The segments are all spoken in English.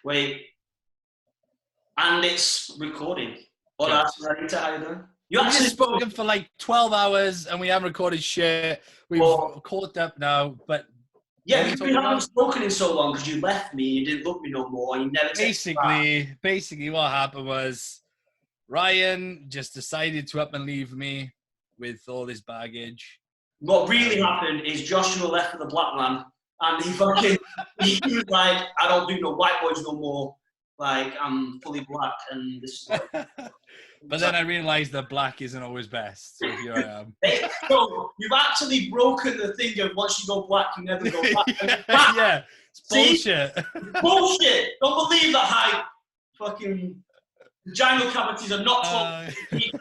Wait. And it's recording. Hola, Sarita, how you doing? We've just spoken for like 12 hours and we haven't recorded shit. We've caught up now, but... Yeah, because we haven't spoken in so long because you left me, you didn't love me no more, you never... Basically what happened was Ryan just decided to up and leave me with all this baggage. What really happened is Joshua left for the black man and he was like, I don't do no white boys no more. Like, I'm fully black and this is what... But then I realised that black isn't always best, so here I am. So, you've actually broken the thing of once you go black, you never go back. Yeah, it's bullshit. Bullshit! Don't believe that hype. Fucking vaginal cavities are not told.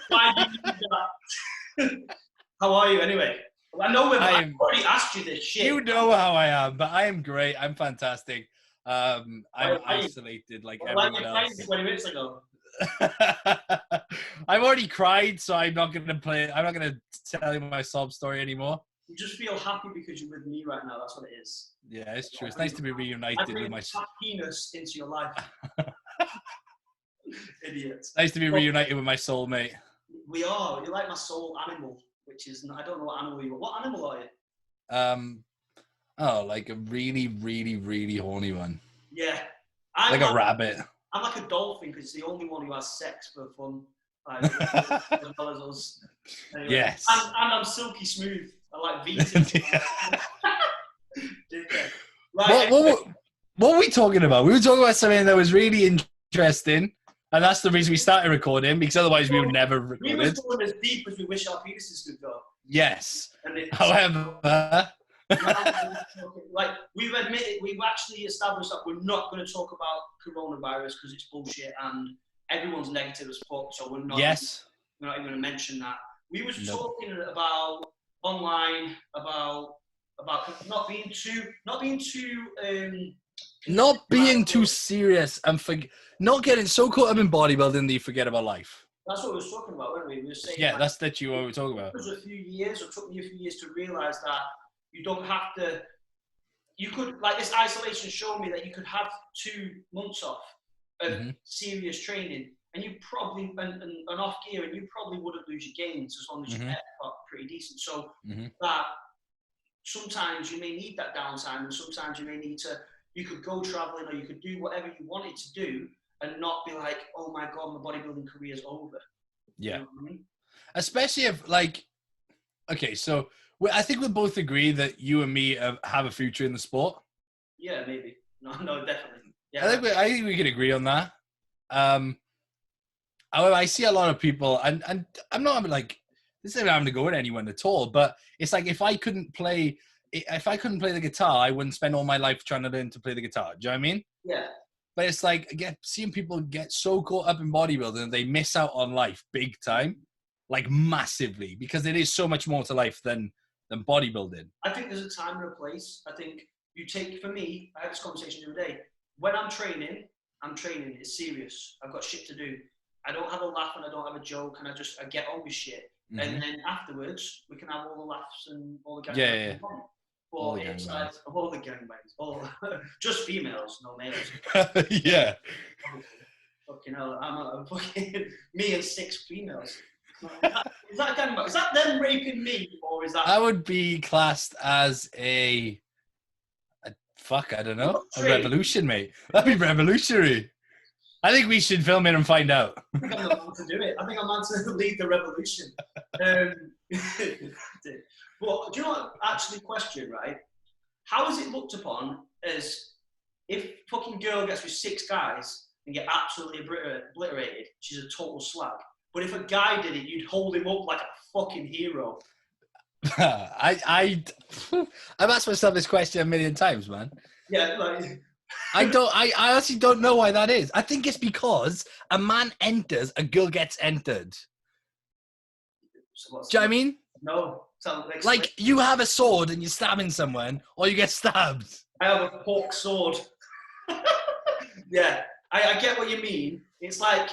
Why do you do that? How are you anyway? I know I've already asked you this shit. You know how I am, but I am great. I'm fantastic. I'm isolated like everyone else. 20 minutes ago. I've already cried, so I'm not gonna tell you my sob story anymore. You just feel happy because you're with me right now. That's what it is. Yeah, it's true. It's nice to be reunited with my penis into your life. Idiot. Nice to be reunited with my soulmate. We are. You're like my soul animal, which is I don't know what animal you are. What animal are you? Like a really, really, really horny one. Yeah. Like a rabbit. I'm like a dolphin because it's the only one who has sex for fun. Like, as well as us. Anyway. Yes. And I'm silky smooth. I like Vita. Right. What were we talking about? We were talking about something that was really interesting. And that's the reason we started recording, because otherwise we would never record it. We were going as deep as we wish our penises could go. Yes. However... like we've actually established that we're not going to talk about coronavirus because it's bullshit and everyone's negative as fuck, so we're not we're not even going to mention that. We was talking about online, about not being too serious and not getting so caught up in bodybuilding that you forget about life. That's what we were talking about, weren't we? We were saying, yeah, that's what we were talking about. It was a few years, or took me a few years to realise that you don't have to, you could, like this isolation showed me that you could have 2 months off of serious training and you probably, and off gear, and you probably wouldn't lose your gains as long as you kept pretty decent. So that sometimes you may need that downtime and sometimes you may need to, you could go traveling or you could do whatever you wanted to do and not be like, oh my God, my bodybuilding career is over. Yeah. You know what I mean? Especially if like, okay, so I think we both agree that you and me have a future in the sport. Yeah, maybe. No, definitely. Yeah, I think we can agree on that. However, I see a lot of people, and I'm not like, this isn't having to go at anyone at all, but it's like if I couldn't play the guitar, I wouldn't spend all my life trying to learn to play the guitar. Do you know what I mean? Yeah. But it's like, again, seeing people get so caught up in bodybuilding, they miss out on life big time, like massively, because it is so much more to life than bodybuilding. I think there's a time and a place. I think for me, I had this conversation the other day. When I'm training, it's serious. I've got shit to do. I don't have a laugh and I don't have a joke and I get on with shit. And then afterwards, we can have all the laughs and all the gangbangs. Yeah. But it's like, all the gangbangs. Just females, no males. Yeah. Fucking hell, I'm fucking me and 6 females. Is that gangbang? Is that them raping me, or is that? I would be classed as a I don't know, a revolution, mate. That'd be revolutionary. I think we should film it and find out. I think I'm the man to do it. I think I'm meant to lead the revolution. But do you know what? Actually, question, right? How is it looked upon as if fucking girl gets with 6 guys and get absolutely obliterated? She's a total slag. But if a guy did it, you'd hold him up like a fucking hero. I've asked myself this question a million times, man. Yeah, like... I honestly don't know why that is. I think it's because a man enters, a girl gets entered. So do you know what I mean? No. Like, you have a sword and you're stabbing someone, or you get stabbed. I have a pork sword. Yeah, I get what you mean. It's like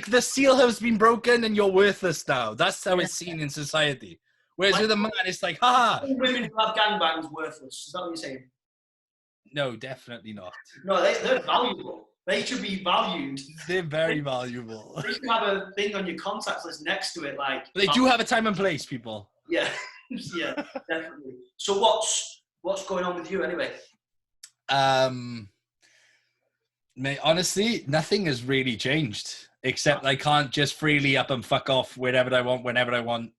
the seal has been broken and you're worthless now. That's how it's seen in society. Whereas with a man, it's like, ha! Women who have gangbangs worthless. Is that what you're saying? No, definitely not. No, they're valuable. They should be valued. They're very valuable. They should have a thing on your contacts list next to it, like. They do have a time and place, people. Yeah, yeah, definitely. So what's going on with you anyway? Mate, honestly, nothing has really changed except I can't just freely up and fuck off whenever I want, whenever I want.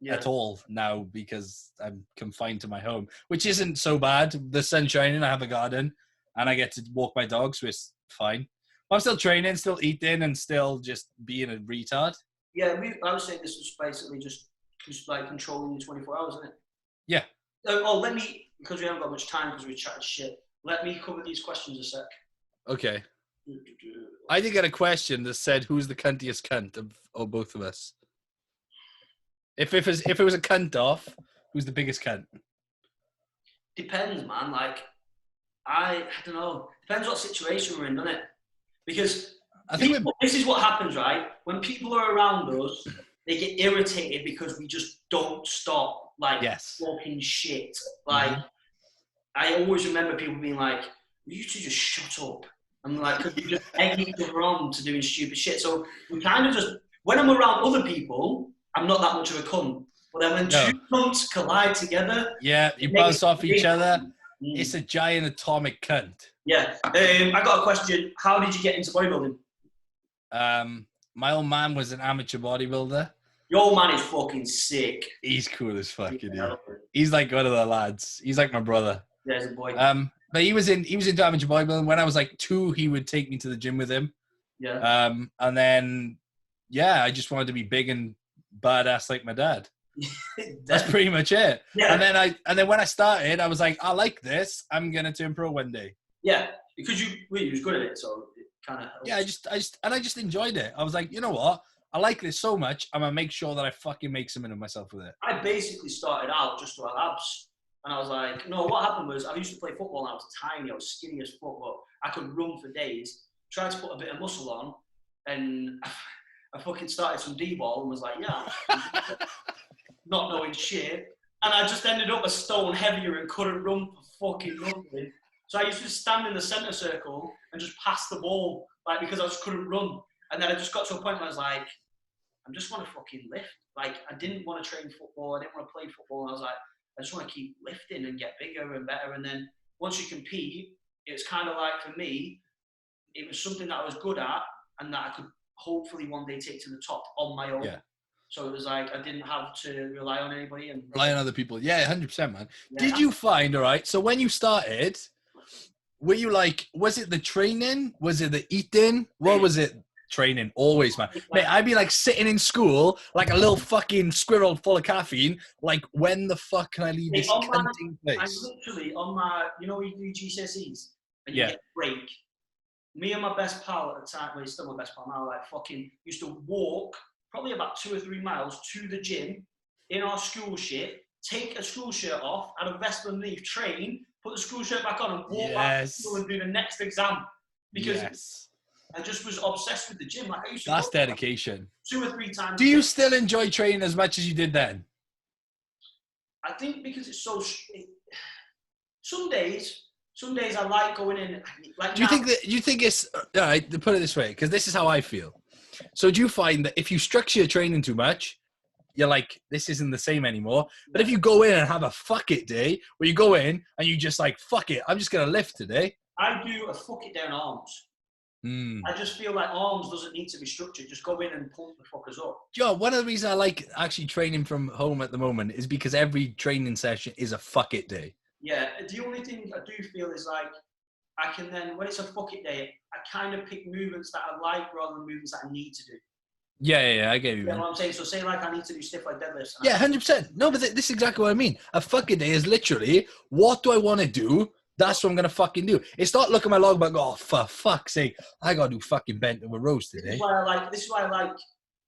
At all now because I'm confined to my home, which isn't so bad. The sun's shining, I have a garden, and I get to walk my dog, so it's fine. I'm still training, still eating, and still just being a retard. Yeah, I was saying this was basically just like controlling your 24 hours, isn't it? Yeah. Let me, because we haven't got much time because we chatted shit, let me cover these questions a sec. Okay. I did get a question that said, who's the cuntiest cunt of both of us? If it was a cunt off, who's the biggest cunt? Depends, man. Like, I don't know. Depends what situation we're in, doesn't it? Because I think this is what happens, right? When people are around us, they get irritated because we just don't stop, like, talking shit. Like, I always remember people being like, you two just shut up. And like, because we just egg each other on to doing stupid shit. So we kind of just, when I'm around other people, I'm not that much of a cunt. But then when two cunts collide together... Yeah, you bounce off each other. It's a giant atomic cunt. Yeah. I got a question. How did you get into bodybuilding? My old man was an amateur bodybuilder. Your old man is fucking sick. He's cool as fuck, dude. He's like one of the lads. He's like my brother. Yeah, he's a boy. But he was into amateur bodybuilding. When I was like 2, he would take me to the gym with him. Yeah. And then, I just wanted to be big and badass like my dad. That's pretty much it. Yeah. And then when I started, I was like, I like this. I'm gonna turn pro one day. Yeah, because you was good at it, so it kind of helped. Yeah, I just enjoyed it. I was like, you know what? I like this so much. I'm gonna make sure that I fucking make something of myself with it. I basically started out just to have abs, and I was like, no. What happened was I used to play football, and I was tiny, I was skinny as fuck, but I could run for days. Tried to put a bit of muscle on, and I fucking started some D-ball and was like, yeah, not knowing shit. And I just ended up a stone heavier and couldn't run for fucking nothing. So I used to stand in the centre circle and just pass the ball, like, because I just couldn't run. And then I just got to a point where I was like, I just want to fucking lift. Like, I didn't want to train football. I didn't want to play football. And I was like, I just want to keep lifting and get bigger and better. And then once you compete, it's kind of like, for me, it was something that I was good at and that I could hopefully one day take to the top on my own. Yeah. So it was like I didn't have to rely on anybody and rely on other people. Yeah, 100%, man. Yeah. Did you find, all right? So when you started, were you like, was it the training? Was it the eating? What was it? Training, always, man. Mate, I'd be like sitting in school like a little fucking squirrel full of caffeine. Like, when the fuck can I leave this cunting place? I'm literally on my, you know, you do GCSEs and you get a break. Me and my best pal at the time, well, he's still my best pal now, like fucking used to walk probably about 2 or 3 miles to the gym in our school shit, take a school shirt off, add a vest underneath, train, put the school shirt back on and walk back to school and do the next exam. Because I just was obsessed with the gym. Like I used to. That's dedication. 2 or 3 times. Do you still enjoy training as much as you did then? I think because it's so. Some days I like going in. Like, do you think it's all right? To put it this way, because this is how I feel. So do you find that if you structure your training too much, you're like, this isn't the same anymore? But if you go in and have a fuck it day, where you go in and you just like, fuck it, I'm just gonna lift today. I do a fuck it down arms. I just feel like arms doesn't need to be structured. Just go in and pump the fuckers up. Joe, one of the reasons I like actually training from home at the moment is because every training session is a fuck it day. Yeah, the only thing I do feel is like, I can then, when it's a fuck it day, I kind of pick movements that I like rather than movements that I need to do. Yeah, I get you. You know what I'm saying? So say like I need to do stiff leg deadlifts. Yeah, 100%. No, but this is exactly what I mean. A fuck it day is literally, what do I want to do? That's what I'm going to fucking do. It's not look at my logbook and go, oh, for fuck's sake, I got to do fucking bent over rows today. This is why I like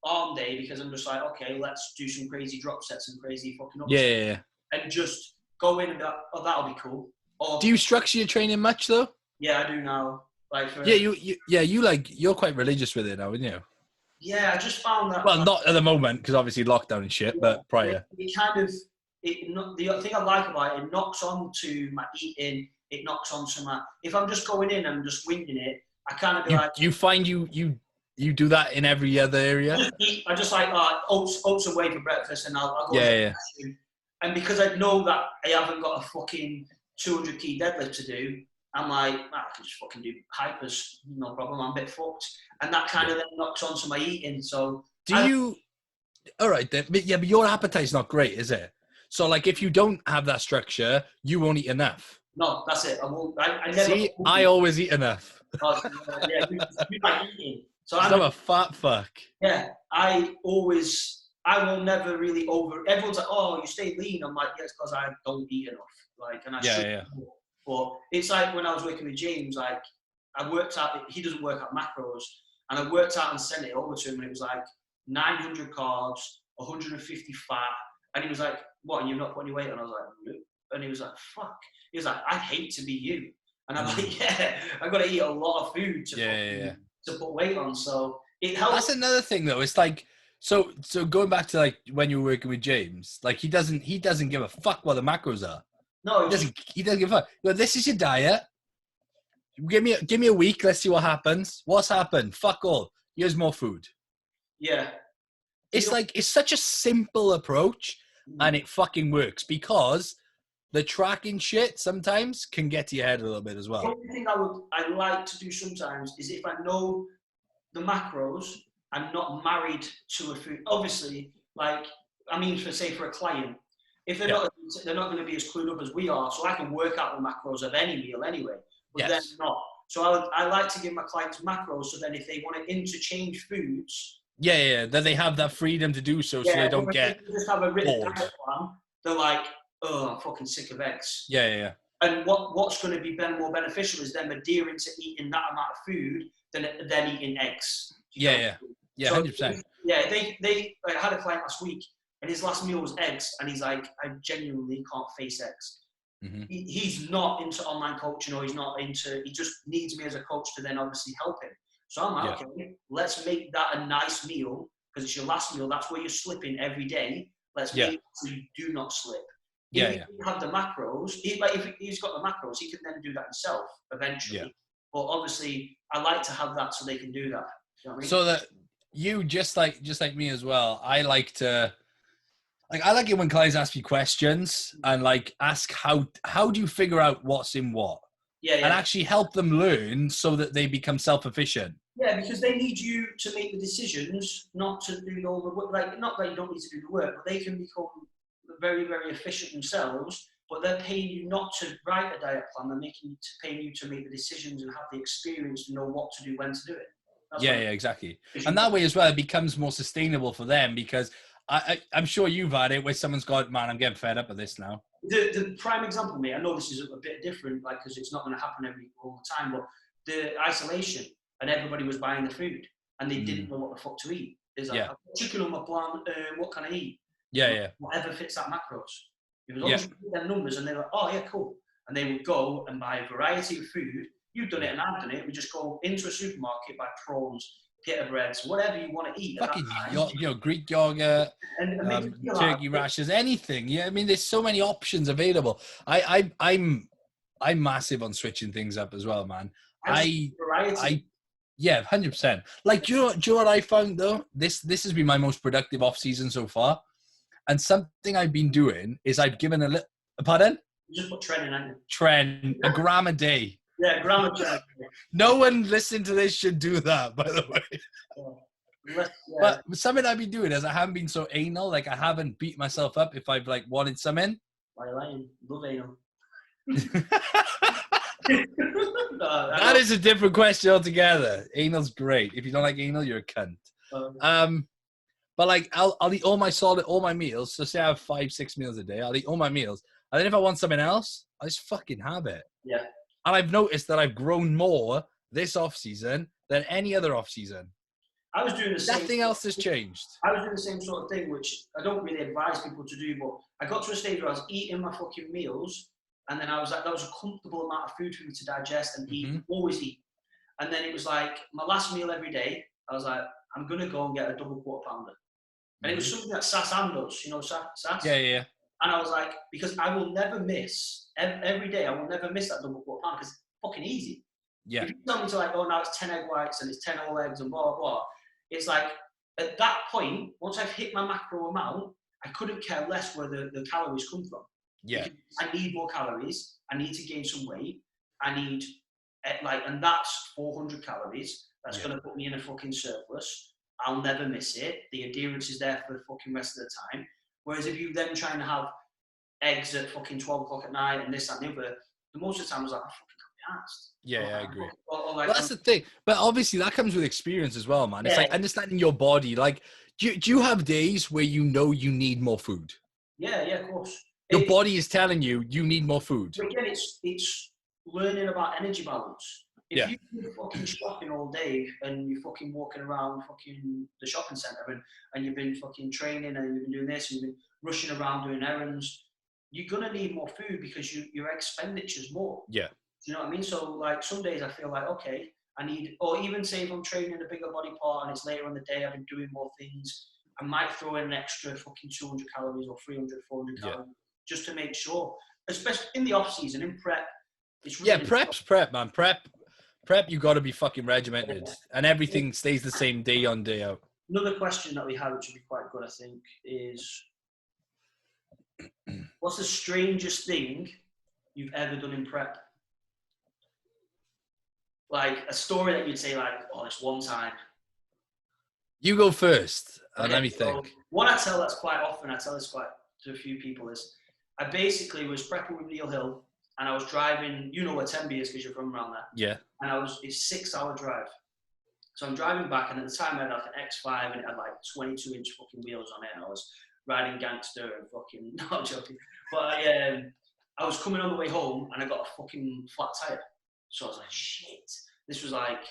arm day, because I'm just like, okay, let's do some crazy drop sets and crazy fucking ups. Yeah. And just go in and be like, oh, that'll be cool. Or, do you structure your training much though? Yeah, I do now. Like you're quite religious with it now, aren't you? Yeah, I just found that. Well, not at the moment because obviously lockdown and shit, but prior. It kind of, the thing I like about it knocks on to my eating. It knocks on to my. If I'm just going in and just winging it, I kind of be You like, you find you do that in every other area? I just like oats and whey for breakfast, and I'll go Yeah. and because I know that I haven't got a fucking 200 key deadlift to do, I'm like, I can just fucking do hypers, no problem. I'm a bit fucked, and that kind of then knocks onto my eating. So all right then, but your appetite's not great, is it? So like, if you don't have that structure, you won't eat enough. No, that's it. I won't. I never. See, I always eat enough. Yeah, you like eating. So I'm a fat fuck. Yeah, I will never really everyone's like, oh, you stay lean. I'm like, yes, because I don't eat enough. Like, and I should. Yeah. But it's like when I was working with James, like, I worked out, he doesn't work out macros, and I worked out and sent it over to him, and it was like 900 carbs, 150 fat, and he was like, what, and you're not putting your weight on? I was like, no. And he was like, fuck. He was like, I'd hate to be you. And I'm like, yeah, I've got to eat a lot of food to put weight on. So it helps. That's another thing though. It's like, so going back to like when you were working with James, like he doesn't give a fuck what the macros are. No, he doesn't give a fuck. But this is your diet. Give me a week. Let's see what happens. What's happened? Fuck all. Here's more food. Yeah. It's like, it's such a simple approach and it fucking works, because the tracking shit sometimes can get to your head a little bit as well. The only thing I like to do sometimes is if I know the macros, I'm not married to a food. Obviously, like, I mean, for a client, if they're not going to be as clued up as we are, so I can work out the macros of any meal anyway, but they're not. So I like to give my clients macros, so then if they want to interchange foods, then they have that freedom to do so, so they don't get just have a written bored. diet plan. They're like, oh, I'm fucking sick of eggs. Yeah. And what's going to be more beneficial is them adhering to eating that amount of food than eating eggs. Yeah, 100%. Yeah, they I had a client last week, and his last meal was eggs, and he's like, I genuinely can't face eggs. Mm-hmm. He's not into online coaching, or he just needs me as a coach to then obviously help him. So I'm like, okay, let's make that a nice meal, because it's your last meal. That's where you're slipping every day. Let's make it so you do not slip. If you have the macros, if he's got the macros, he can then do that himself eventually. Yeah. But obviously, I like to have that so they can do that. You know what I mean? So that you just like me as well. I like to. Like, I like it when clients ask me questions and like ask how do you figure out what's in what? And actually help them learn so that they become self-efficient. Yeah, because they need you to make the decisions, not to do all the work. Like, not that you don't need to do the work, but they can become very, very efficient themselves. But they're paying you not to write a diet plan. They're paying you to make the decisions and have the experience to know what to do, when to do it. That's exactly. And that way as well, it becomes more sustainable for them, because I'm sure you've had it where someone's got, man, I'm getting fed up of this now. The prime example, mate, I know this is a bit different, like, because it's not going to happen all the time, but the isolation, and everybody was buying the food, and they didn't know what the fuck to eat. There's like, I've got chicken on my plan, what can I eat? Whatever fits that macros. It was always their numbers, and they were like, oh, yeah, cool. And they would go and buy a variety of food. You've done it and I've done it. We just go into a supermarket, buy prawns, pita breads, whatever you want to eat. Fucking Greek yogurt, turkey rashers, anything. Yeah, I mean, there's so many options available. I'm massive on switching things up as well, man. Variety. 100%. Like, do you know what I found though? This has been my most productive off season so far, and something I've been doing is I've given a little. Pardon? You just put trend in, haven't you? Trend, a gram a day. Yeah, gram a day. No one listening to this should do that, by the way. But something I've been doing is I haven't been so anal. Like, I haven't beat myself up if I've like wanted something. Why lying? Love anal. That is a different question altogether. Anal's great. If you don't like anal, you're a cunt. But like, I'll eat all my meals. So say I have 5-6 meals a day. I'll eat all my meals, and then if I want something else, I just fucking have it. Yeah. And I've noticed that I've grown more this off season than any other off season. I was doing the same. Nothing else has changed. I was doing the same sort of thing, which I don't really advise people to do. But I got to a stage where I was eating my fucking meals, and then I was like, that was a comfortable amount of food for me to digest and eat, always eat. And then it was like my last meal every day. I was like, I'm gonna go and get a double quarter pounder, and it was something that Sasan does, you know, Sas. Yeah. And I was like, because I will never miss every day. I will never miss that double quarter pounder because it's fucking easy. Yeah. If you tell me to like, oh, now it's 10 egg whites and it's 10 all eggs and blah, blah, blah, it's like, at that point, once I've hit my macro amount, I couldn't care less where the calories come from. Yeah. Because I need more calories. I need to gain some weight. I need, and that's 400 calories. That's going to put me in a fucking surplus. I'll never miss it. The adherence is there for the fucking rest of the time. Whereas if you then trying to have eggs at fucking 12 o'clock at night and this, that, and the other, the most of the time I was like, I fucking can't be asked. Yeah, I agree. Well, that's the thing. But obviously that comes with experience as well, man. It's Yeah. like understanding your body. Like, do you have days where you know you need more food? Yeah, of course. Your body is telling you need more food. Again, it's learning about energy balance. If you've been fucking shopping all day and you're fucking walking around fucking the shopping centre and you've been fucking training and you've been doing this and you've been rushing around doing errands, you're going to need more food because your expenditure's more. Yeah. Do you know what I mean? So like some days I feel like, okay, I need, or even say if I'm training a bigger body part and it's later in the day, I've been doing more things, I might throw in an extra fucking 200 calories or 300, 400 calories just to make sure, especially in the off season, in prep. It's really prep's prep, man. Prep, you got to be fucking regimented, and everything stays the same day on, day out. Another question that we have, which would be quite good, I think, is what's the strangest thing you've ever done in prep? Like a story that you'd say, like, oh, it's one time. You go first, and let me think. One I tell that's quite often, I tell this quite to a few people, is I basically was prepping with Neil Hill, and I was driving, you know where Tenby is because you're from around there. Yeah. And it's 6-hour drive. So I'm driving back, and at the time I had like an X5 and it had like 22-inch fucking wheels on it, and I was riding gangster and fucking, no, I'm joking. But I was coming on the way home and I got a fucking flat tire. So I was like, shit. This was like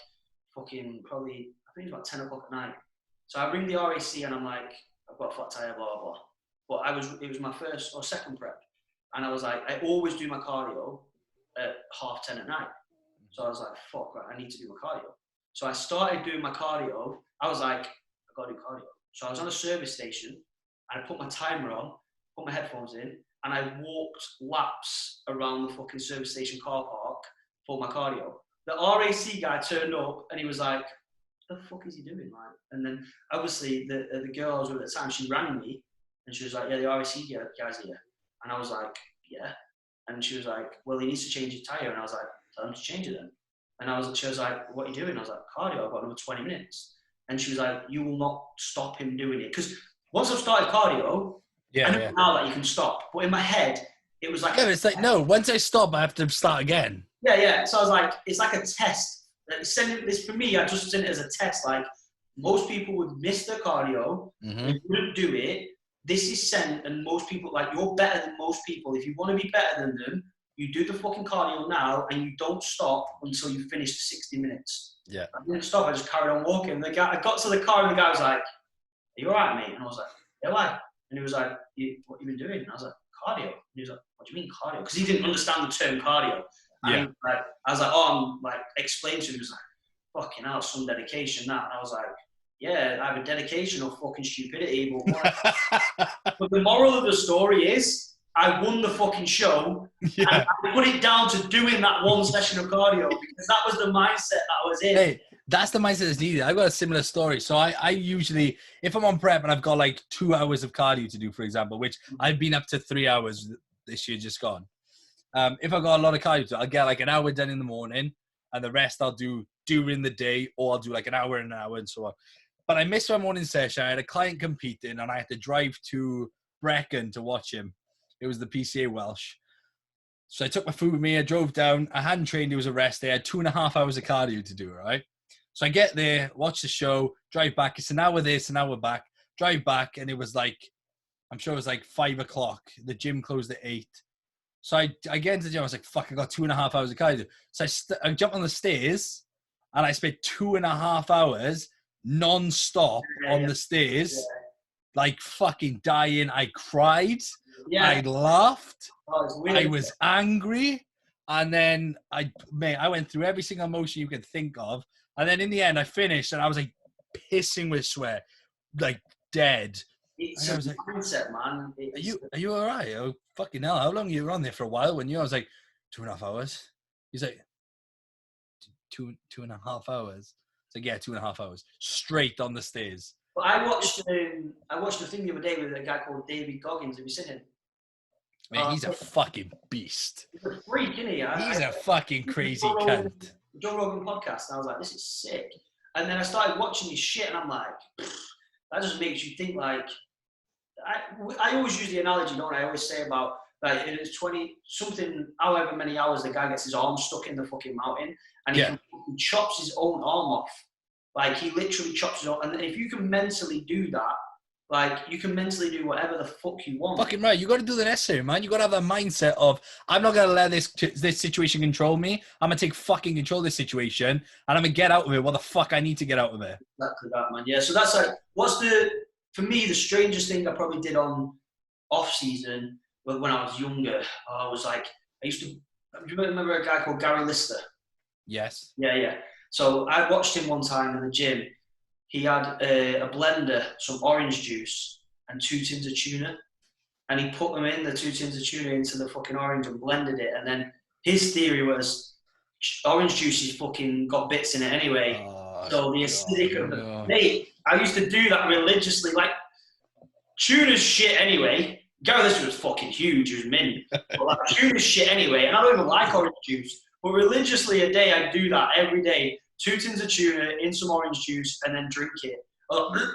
fucking probably, I think it was about 10 o'clock at night. So I ring the RAC and I'm like, I've got a flat tire, blah, blah, blah. But it was my first or second prep. And I was like, I always do my cardio at 10:30 at night. So I was like, fuck, right, I need to do my cardio. So I started doing my cardio. I was like, I gotta do cardio. So I was on a service station and I put my timer on, put my headphones in, and I walked laps around the fucking service station car park for my cardio. The RAC guy turned up and he was like, what the fuck is he doing? Like, and then obviously the girl I was with at the time, she rang me and she was like, yeah, the RAC guy's here. And I was like, yeah. And she was like, well, he needs to change his tire. And I was like, tell him to change it then. And she was like, what are you doing? I was like, cardio, I've got another 20 minutes. And she was like, you will not stop him doing it. Because once I've started cardio, I know now that you can stop. But in my head, it was like... Yeah, it's like, no, once I stop, I have to start again. Yeah. So I was like, it's like a test. For me, I just sent it as a test. Like, most people would miss their cardio. They wouldn't do it. This is sent, and most people, like, you're better than most people. If you want to be better than them, you do the fucking cardio now, and you don't stop until you finish the 60 minutes. Yeah. I didn't stop. I just carried on walking. I got to the car, and the guy was like, are you all right, mate? And I was like, yeah, why? And he was like, what have you been doing? And I was like, cardio. And he was like, what do you mean cardio? Because he didn't understand the term cardio. And I was like, oh, I'm like, explain to him. He was like, fucking hell, some dedication, that. And I was like, yeah, I have a dedication of fucking stupidity. But the moral of the story is, I won the fucking show, and I put it down to doing that one session of cardio because that was the mindset that I was in. Hey, that's the mindset that's needed. I've got a similar story. So I usually, if I'm on prep and I've got like 2 hours of cardio to do, for example, which I've been up to 3 hours this year just gone. If I've got a lot of cardio to do, I'll get like an hour done in the morning and the rest I'll do during the day, or I'll do like an hour and so on. But I missed my morning session. I had a client competing and I had to drive to Brecon to watch him. It was the PCA Welsh. So I took my food with me. I drove down. I hadn't trained. It was a rest day. I had 2.5 hours of cardio to do, right? So I get there, watch the show, drive back. It's an hour there, it's an hour back. Drive back, and it was like, I'm sure it was like 5 o'clock. The gym closed at 8. So I get into the gym. I was like, fuck, I got 2.5 hours of cardio. So I jumped on the stairs, and I spent 2.5 hours non-stop on the stairs, like fucking dying. I cried. I laughed. I was angry. And then I went through every single emotion you could think of. And then in the end, I finished and I was like pissing with sweat, like dead. It's a mindset, man. Are you all right? Oh, fucking hell. How long you were on there for a while? I was like, 2.5 hours. He's like, two and a half hours. So yeah, 2.5 hours straight on the stairs. But I watched a thing the other day with a guy called David Goggins. Have you seen him? Man, he's a fucking beast. He's a freak, isn't he? He's a fucking crazy cunt. Joe Rogan podcast, and I was like, this is sick. And then I started watching his shit, and I'm like, that just makes you think. Like, I always use the analogy, don't I? I always say about like it's 20 something, however many hours the guy gets his arm stuck in the fucking mountain, and he chops his own arm off. Like he literally chops his own. And if you can mentally do that, like you can mentally do whatever the fuck you want. Fucking right. You got to do the necessary, man. You got to have that mindset of I'm not gonna let this situation control me. I'm gonna take fucking control of this situation, and I'm gonna get out of it. What the fuck I need to get out of it. Exactly that, man. Yeah. So that's like, for me the strangest thing I probably did on off season when I was younger. I was like, do you remember a guy called Gary Lister? Yes. Yeah. So I watched him one time in the gym. He had a blender, some orange juice, and 2 tins of tuna. And he put them in, the 2 tins of tuna, into the fucking orange and blended it. And then his theory was orange juice has fucking got bits in it anyway. Oh, so the acidic of the... Mate, I used to do that religiously. Like, tuna's shit anyway. Gary Lister was fucking huge. He was mint. But like, tuna's shit anyway. And I don't even like orange juice. But religiously a day, I'd do that every day. 2 tins of tuna in some orange juice and then drink it. I was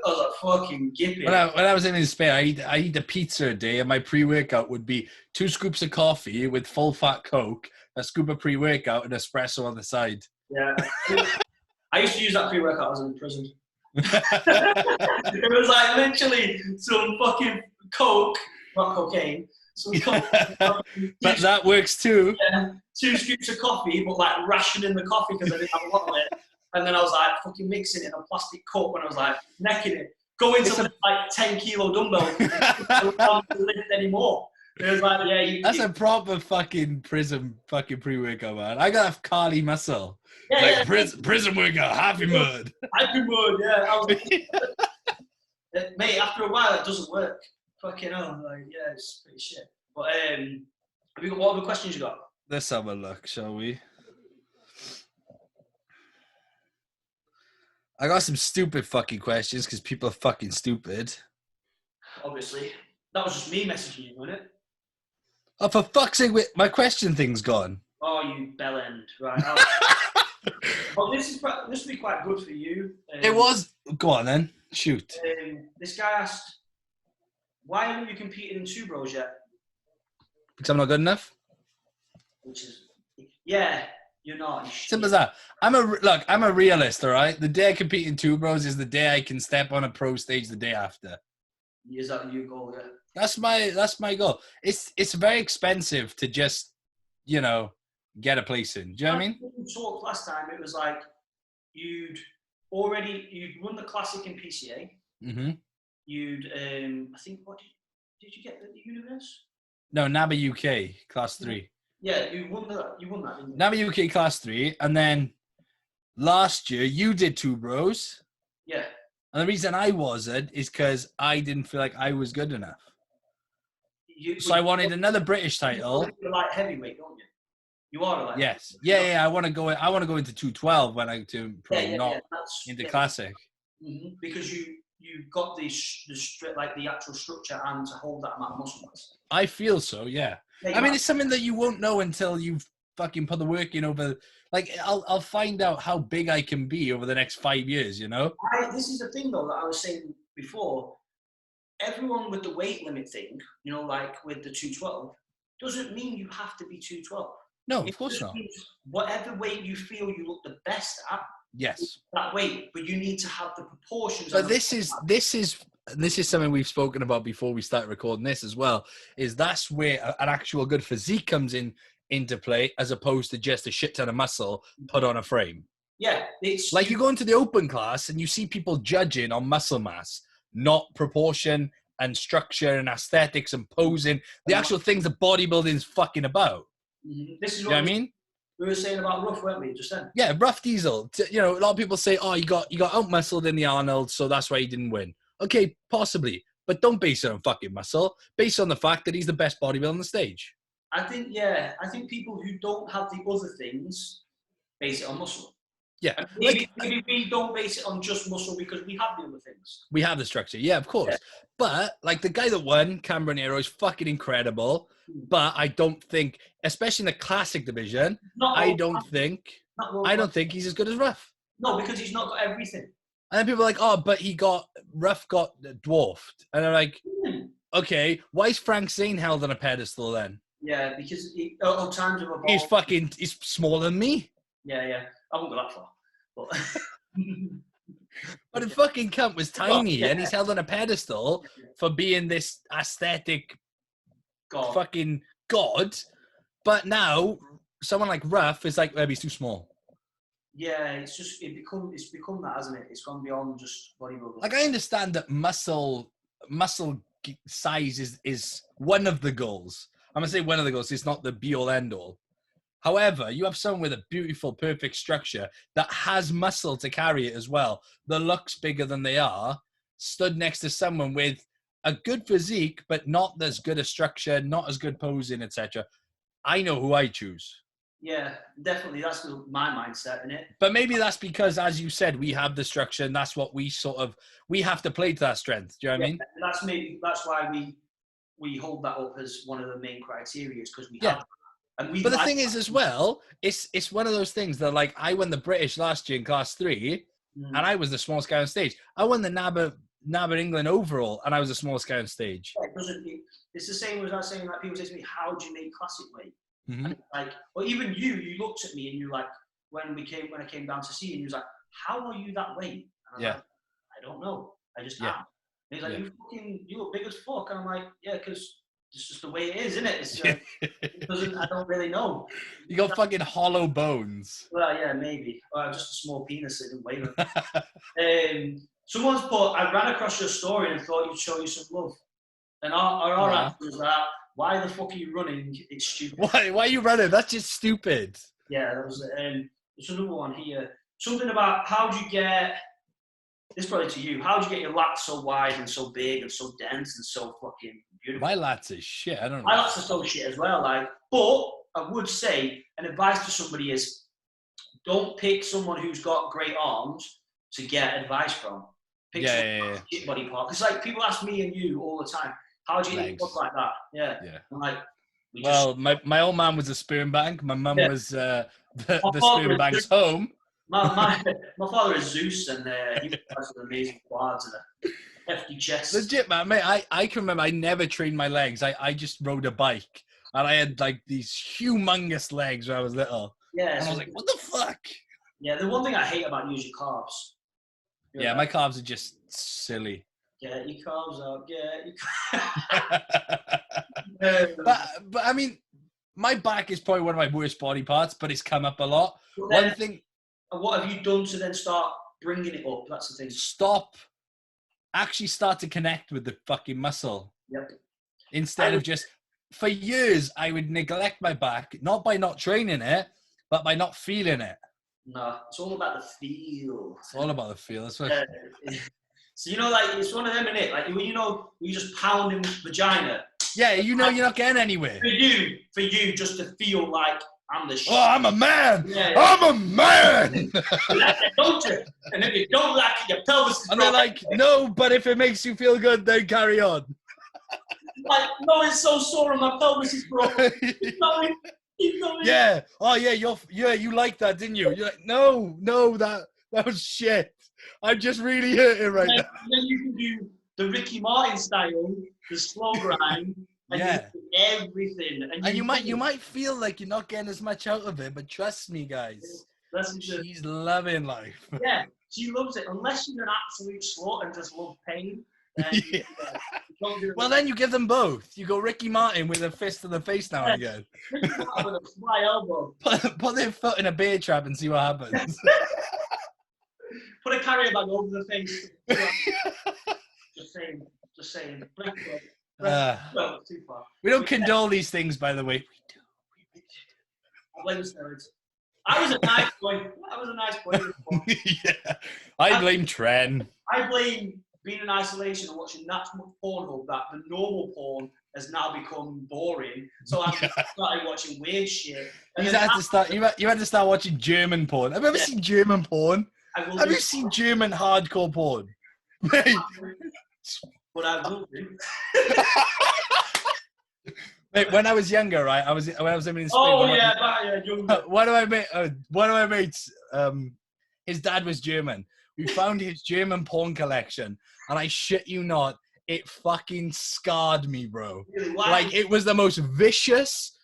like, fucking gip it. When I was in Spain, I eat a pizza a day, and my pre-workout would be 2 scoops of coffee with full fat Coke, a scoop of pre-workout, and espresso on the side. Yeah. I used to use that pre-workout when I was in prison. It was like literally some fucking Coke, not cocaine. Some Coke. But that works too. Yeah, 2 scoops of coffee, but like rationing the coffee because I didn't have a lot of it. And then I was like fucking mixing it in a plastic cup, and I was like necking it. Going to like 10-kilo dumbbell. I don't lift anymore. It was like, yeah. That's a proper fucking prison fucking pre-workout, man. I got a Carly muscle. Yeah, like prison workout, happy mud. Happy mud, yeah. I was like, mate, after a while it doesn't work. Fucking hell, like, yeah, it's pretty shit. But have you got what other questions you got? Let's have a look, shall we? I got some stupid fucking questions because people are fucking stupid. Obviously. That was just me messaging you, wasn't it? Oh, for fuck's sake, my question thing's gone. Oh, you bellend. Right. Well, this will be quite good for you. It was. Go on then. Shoot. This guy asked, why haven't you competed in Two Bros yet? Because I'm not good enough? Which is, yeah, you're not. Simple as that. I'm a realist, all right? The day I compete in Two Bros is the day I can step on a pro stage the day after. Is that your goal, yeah? That's my goal. It's very expensive to just, get a place in. Do you know what I mean? When we talked last time, it was like you'd won the Classic in PCA. Mm-hmm. You'd, I think, did you get the Universe? No, NABA UK Class 3. Yeah, you won that, didn't you? NABA UK Class 3, and then last year you did Two Bros. Yeah. And the reason I wasn't is because I didn't feel like I was good enough. So I wanted another British title. You're light heavyweight, don't you? You are a light. Yes. Yeah. I want to go into 212 when I do pro, not into classic. Mm-hmm. Because you got the actual structure and to hold that amount of muscle mass. I feel so. Yeah. I mean, it's something that you won't know until you've fucking put the work in over. Like, I'll find out how big I can be over the next 5 years. This is the thing though that I was saying before. Everyone with the weight limit thing, like with the 212, doesn't mean you have to be 212. No, of course not. Whatever weight you feel you look the best at, yes, that weight. But you need to have the proportions. But this is something we've spoken about before we start recording this as well. Is that's where an actual good physique comes into play, as opposed to just a shit ton of muscle put on a frame. Yeah, it's like you go into the open class and you see people judging on muscle mass, not proportion and structure and aesthetics and posing. The actual things that bodybuilding is fucking about. Mm-hmm. This is what I mean. We were saying about Rough, weren't we, just then? Yeah, Rough Diesel. A lot of people say, "Oh, you got out-muscled in the Arnold, so that's why he didn't win." Okay, possibly, but don't base it on fucking muscle. Base it on the fact that he's the best bodybuilder on the stage. I think people who don't have the other things base it on muscle. Yeah. And maybe we don't base it on just muscle because we have the other things. We have the structure. Yeah, of course. Yeah. But like the guy that won, Cameron Hero, is fucking incredible. But I don't think, especially in the classic division, I don't think he's as good as Ruff. No, because he's not got everything. And then people are like, oh, but Ruff got dwarfed. And they're like, okay, why is Frank Zane held on a pedestal then? Yeah, because times have evolved. He's smaller than me. Yeah. I won't go that far. But the fucking cunt was tiny, and he's held on a pedestal for being this aesthetic fucking god. But now, someone like Ruff is like, maybe he's too small. Yeah, it's become that, hasn't it? It's gone beyond just bodybuilding. Like, I understand that muscle size is one of the goals. I'm gonna say one of the goals. It's not the be all end all. However, you have someone with a beautiful, perfect structure that has muscle to carry it as well, that looks bigger than they are, stood next to someone with a good physique, but not as good a structure, not as good posing, etc. I know who I choose. Yeah, definitely. That's my mindset, isn't it? But maybe that's because, as you said, we have the structure, and that's what we have to play to that strength. Do you know what I mean? That's why we hold that up as one of the main criteria, because we have. But the thing is, as well, it's one of those things that, like, I won the British last year in class 3, and I was the smallest guy on stage. I won the NABBA England overall, and I was the smallest guy on stage. Yeah, it's the same as I was saying, like, people say to me, how do you make classic weight? Mm-hmm. Like, or even you looked at me and you like, when I came down to see you, and you was like, how are you that weight? And I was like, I don't know. I just am. And he's like, you look big as fuck. And I'm like, yeah, because it's just the way it is, isn't it? It's, I don't really know. You got fucking hollow bones. Well, yeah, maybe. Just a small penis that didn't weigh. Someone's put, I ran across your story and thought you'd show you some love. And our answer was that, why the fuck are you running? It's stupid. Why are you running? That's just stupid. Yeah, that was, there's another one here. Something about how do you get, this is probably to you, how do you get your lats so wide and so big and so dense and so fucking beautiful? My lats is shit. I don't know. My lats are so shit as well. Like, but I would say an advice to somebody is don't pick someone who's got great arms to get advice from. Pick some shit body part. Because like people ask me and you all the time, how do you look like that? Yeah. I'm like, my old man was a sperm bank. My mum was the sperm bank's home. My father is Zeus, and he has an amazing quads and a hefty chest. Legit, man. Mate, I can remember I never trained my legs. I just rode a bike, and I had like these humongous legs when I was little. Yeah. And I was like, what the fuck? Yeah, the one thing I hate about using carbs. Yeah, my carbs are just silly. Get your carbs out, get your but I mean, my back is probably one of my worst body parts, but it's come up a lot. One thing. What have you done to then start bringing it up? That's the thing. Actually start to connect with the fucking muscle. Yep. Instead of just, for years, I would neglect my back, not by not training it, but by not feeling it. No, it's all about the feel. It's all about the feel. That's what. So, like, it's one of them, innit? Like, when you just pounding vagina. Yeah, you're not getting anywhere. For you, just to feel like I'm the shit. Oh, I'm a man. Yeah. I'm a man. Don't you? And if you don't like it, your pelvis is and they're like, no, but if it makes you feel good, then carry on. Like, no, it's so sore and my pelvis is broken. Keep going. Yeah. Oh, yeah. You liked that, didn't you? You're like, no, that was shit. I'm just really hurting right now. And then you can do the Ricky Martin style, the slow grind, and everything. And you might feel like you're not getting as much out of it, but trust me, guys, she's loving life. Yeah, she loves it. Unless you're an absolute slut and just love pain. Well, then you give them both. You go Ricky Martin with a fist to the face now and again. Ricky Martin with a fly elbow. Put their foot in a bear trap and see what happens. Put a carrier bag over the face. Just saying. Well, too far. We don't condone these things, by the way. We do. I blame steroids. I was a nice boy. Yeah. I blame Tren. I blame being in isolation and watching that much Pornhub that the normal porn has now become boring. So I started watching weird shit. You had to start watching German porn. Have you ever seen German porn? Have you seen German hardcore porn? But I will do. Mate, when I was younger, right? When I was living in Spain. One of my mates, his dad was German. We found his German porn collection, and I shit you not, it fucking scarred me, bro. Really? Like, it was the most vicious,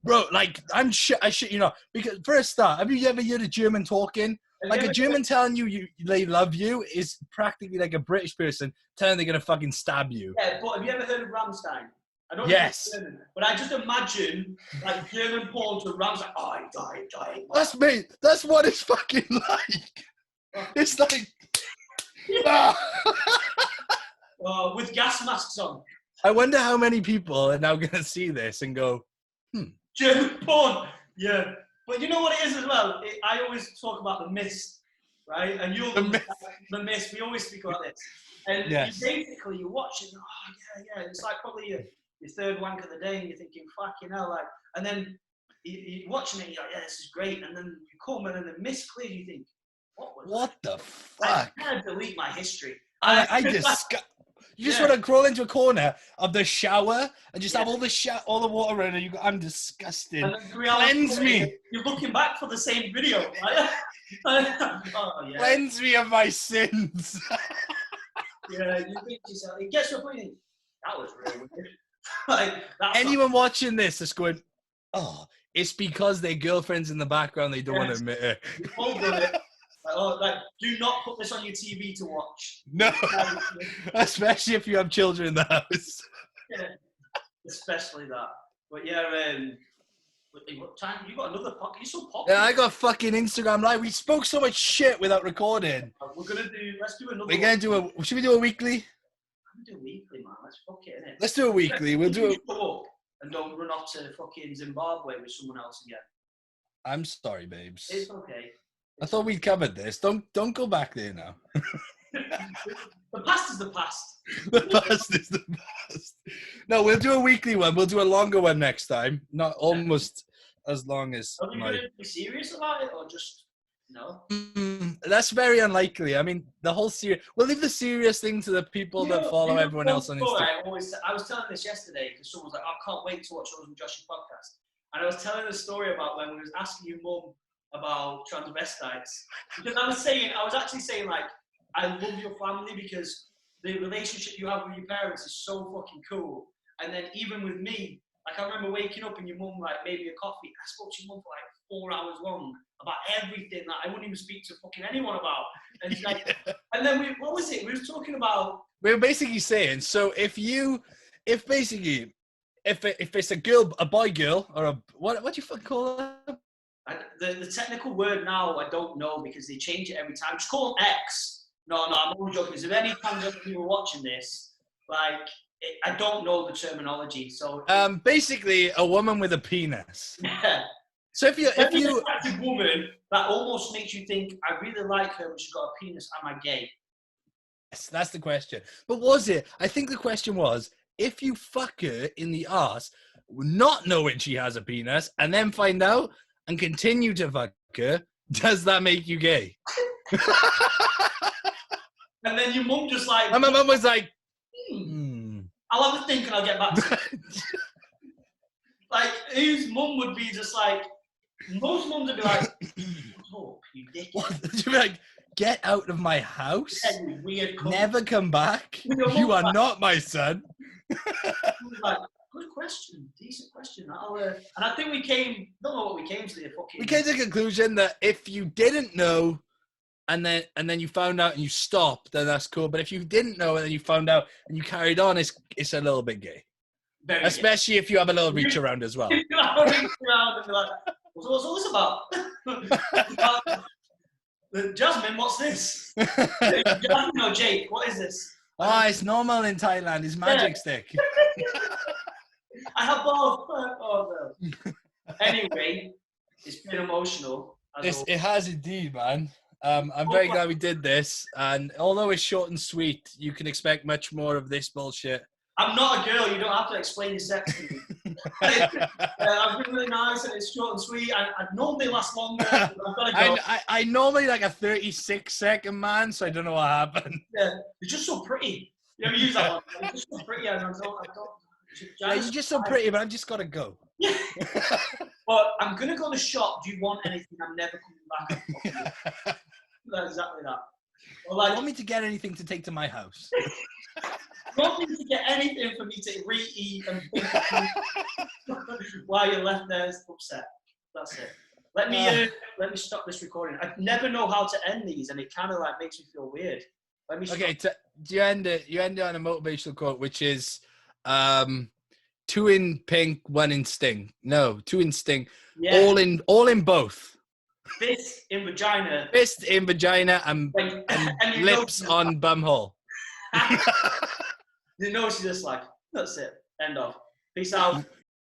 bro. Like, I shit you not. Because for a start, have you ever heard a German talking? Like, a German telling you they love you is practically like a British person telling they're gonna fucking stab you. Yeah, but have you ever heard of Rammstein? I don't Yes. know German, but I just imagine like German porn to Rammstein. Oh, I died. That's me. That's what it's fucking like. It's like, with gas masks on. I wonder how many people are now gonna see this and go, German porn. Yeah, but you know what it is as well. I always talk about the mist, right? And the mist. We always speak about this. And you watch it. Oh yeah. It's like probably your third wank of the day, and you're thinking, fucking hell, like. And then you're watching it, and you're like, yeah, this is great. And then you come and then the mist clears, you think, what the fuck? I can't delete my history. You just want to crawl into a corner of the shower and just have all the water in it. I'm disgusted. Cleanse me. You're looking back for the same video. Right? Cleanse me of my sins. Yeah, you think to yourself, it gets to a point, you think, that was really weird. Anyone watching this is going, oh, it's because their girlfriend's in the background, they don't want to admit it. You've all done it. Do not put this on your TV to watch. No, especially if you have children in the house. Yeah, especially that. But yeah, what time? You got another podcast? You're so popular. Yeah, I got fucking Instagram Live. We spoke so much shit without recording. Let's do another. Should we do a weekly? I'm gonna do a weekly, man. Let's fuck it, innit? Let's do a weekly. We'll do it. And don't run off to fucking Zimbabwe with someone else again. I'm sorry, babes. It's okay. I thought we'd covered this. Don't go back there now. The past is the past. The past is the past. No, we'll do a weekly one. We'll do a longer one next time. Not almost as long as. Are you going to be serious about it or just no? That's very unlikely. I mean, the whole series. We'll leave the serious thing to the people that follow everyone else on Instagram. I was telling this yesterday because someone was like, I can't wait to watch Oz and Josh's podcast. And I was telling a story about when we was asking your mum about transvestites. Because I was actually saying, like, I love your family because the relationship you have with your parents is so fucking cool. And then even with me, like, I remember waking up and your mum, like, made me a coffee. I spoke to your mum for, like, 4 hours long about everything that I wouldn't even speak to fucking anyone about. And, like, and then what was it? We were talking about... We were basically saying, so if it's a girl, a boy girl, or a... What do you fucking call it? The technical word now, I don't know because they change it every time. Just call them X. No, I'm only joking. Because if any times you were watching this, like, I don't know the terminology. So basically, a woman with a penis. Yeah. So if you attractive woman that almost makes you think, I really like her, but she's got a penis. Am I gay? Yes, that's the question. But was it? I think the question was, if you fuck her in the arse, not knowing she has a penis, and then find out and continue to fuck her, does that make you gay? And then your mum just like... And my mum was like, I'll have a think and I'll get back to you. Like, whose mum would be just like... Most mums would be like, oh, you dickhead. She'd be like, get out of my house. Yeah, you weird cunt. Never come back. You are not my son. Like, good question, decent question. And I think don't know what we came to the fucking... We came to the conclusion that if you didn't know and then you found out and you stopped, then that's cool. But if you didn't know and then you found out and you carried on, it's a little bit gay. Very Especially if you have a little reach around as well. You have a reach around and be like, what's all this about? Jasmine, what's this? Jasmine or Jake, what is this? It's normal in Thailand. It's magic stick. I have both. Oh, no. Anyway, it's been emotional. It has indeed, man. I'm very glad we did this. And although it's short and sweet, you can expect much more of this bullshit. I'm not a girl. You don't have to explain your sex to me. I've been really nice and it's short and sweet. I normally last longer. I've got to go. I normally like a 36-second man, so I don't know what happened. Yeah, you're just so pretty. You ever use that one? You're just so pretty. Yeah, you're just so pretty, but I've just got to go. Yeah. But I'm going to go to the shop. Do you want anything? I'm never coming back. That's exactly that. Well, like, you want me to get anything to take to my house? You want me to get anything for me to re-eat and think while you're left there upset. That's it. Let me stop this recording. I never know how to end these, and it kind of like makes me feel weird. Let me. Okay, you end it on a motivational quote, which is, 2 in pink, 1 in sting. No, 2 in sting. Yeah. All in both. Fist in vagina. Fist in vagina and lips on bumhole. You know, she's just like, that's it. End of. Peace out.